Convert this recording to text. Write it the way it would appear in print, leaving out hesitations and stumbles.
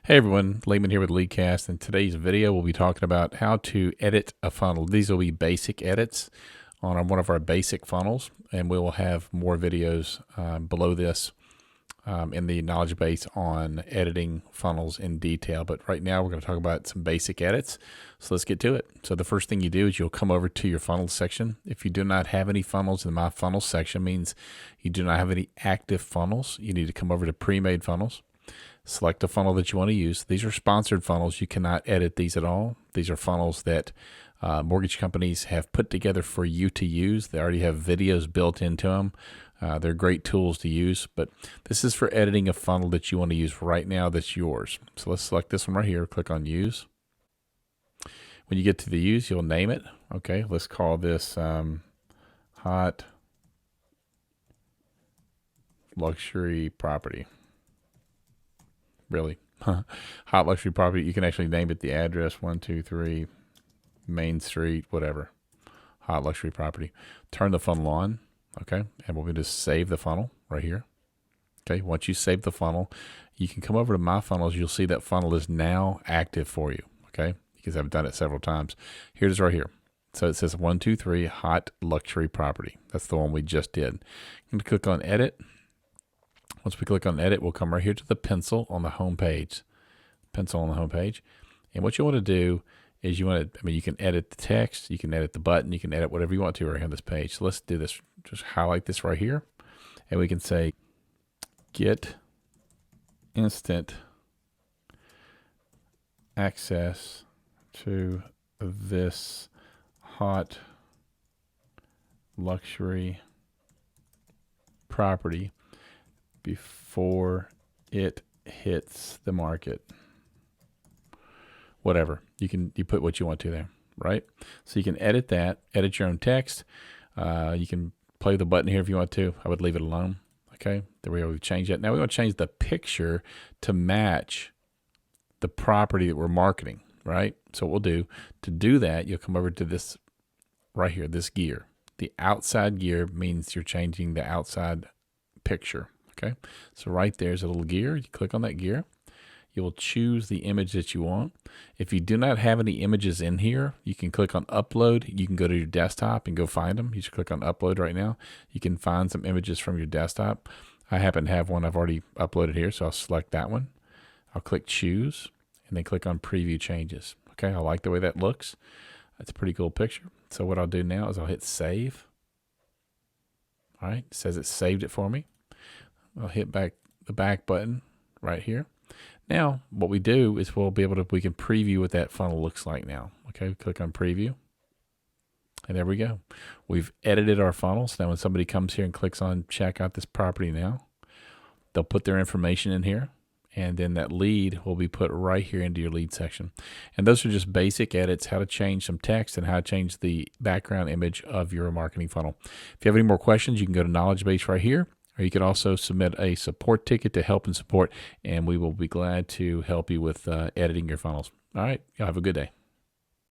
Hey everyone, Layman here with LeadKast. In today's video, we'll be talking about how to edit a funnel. These will be basic edits on one of our basic funnels, and we will have more videos below this in the knowledge base on editing funnels in detail. But right now, we're going to talk about some basic edits. So let's get to it. So the first thing you do is you'll come over to your funnels section. If you do not have any funnels in My Funnels section, means you do not have any active funnels. You need to come over to Pre-Made Funnels. Select a funnel that you want to use. These are sponsored funnels. You cannot edit these at all. These are funnels that mortgage companies have put together for you to use. They already have videos built into them. They're great tools to use, but this is for editing a funnel that you want to use right now that's yours. So let's select this one right here. Click on Use. When you get to the Use, you'll name it. Okay, let's call this Hot Luxury Property. Really, hot luxury property. You can actually name it the address 123 Main Street, whatever. Hot luxury property. Turn the funnel on, okay, and we'll just save the funnel right here. Okay, once you save the funnel, you can come over to My Funnels. You'll see that funnel is now active for you. Okay, because I've done it several times. Here it is right here. So it says 123 Hot Luxury Property. That's the one we just did. I'm going to click on Edit. Once we click on Edit, we'll come right here to the pencil on the home page. Pencil on the home page. And what you want to do is you can edit the text, you can edit the button, you can edit whatever you want to right here on this page. So let's do this. Just highlight this right here. And we can say, get instant access to this hot luxury property before it hits the market. Whatever. You put what you want to there, right? So you can edit that, edit your own text. You can play the button here if you want to. I would leave it alone. Okay, there we go. We've changed that. Now we want to change the picture to match the property that we're marketing, right? So what we'll do, to do that, you'll come over to this right here, this gear. The outside gear means you're changing the outside picture. Okay, so right there's a little gear. You click on that gear. You will choose the image that you want. If you do not have any images in here, you can click on Upload. You can go to your desktop and go find them. You just click on Upload right now. You can find some images from your desktop. I happen to have one I've already uploaded here, so I'll select that one. I'll click Choose, and then click on Preview Changes. Okay, I like the way that looks. That's a pretty cool picture. So what I'll do now is I'll hit Save. All right, it says it saved it for me. I'll hit the back button right here. Now, what we do is we can preview what that funnel looks like now. Okay, click on Preview. And there we go. We've edited our funnels. Now, when somebody comes here and clicks on check out this property now, they'll put their information in here. And then that lead will be put right here into your lead section. And those are just basic edits, how to change some text and how to change the background image of your marketing funnel. If you have any more questions, you can go to Knowledge Base right here. Or you can also submit a support ticket to Help and Support, and we will be glad to help you with editing your funnels. All right, y'all have a good day.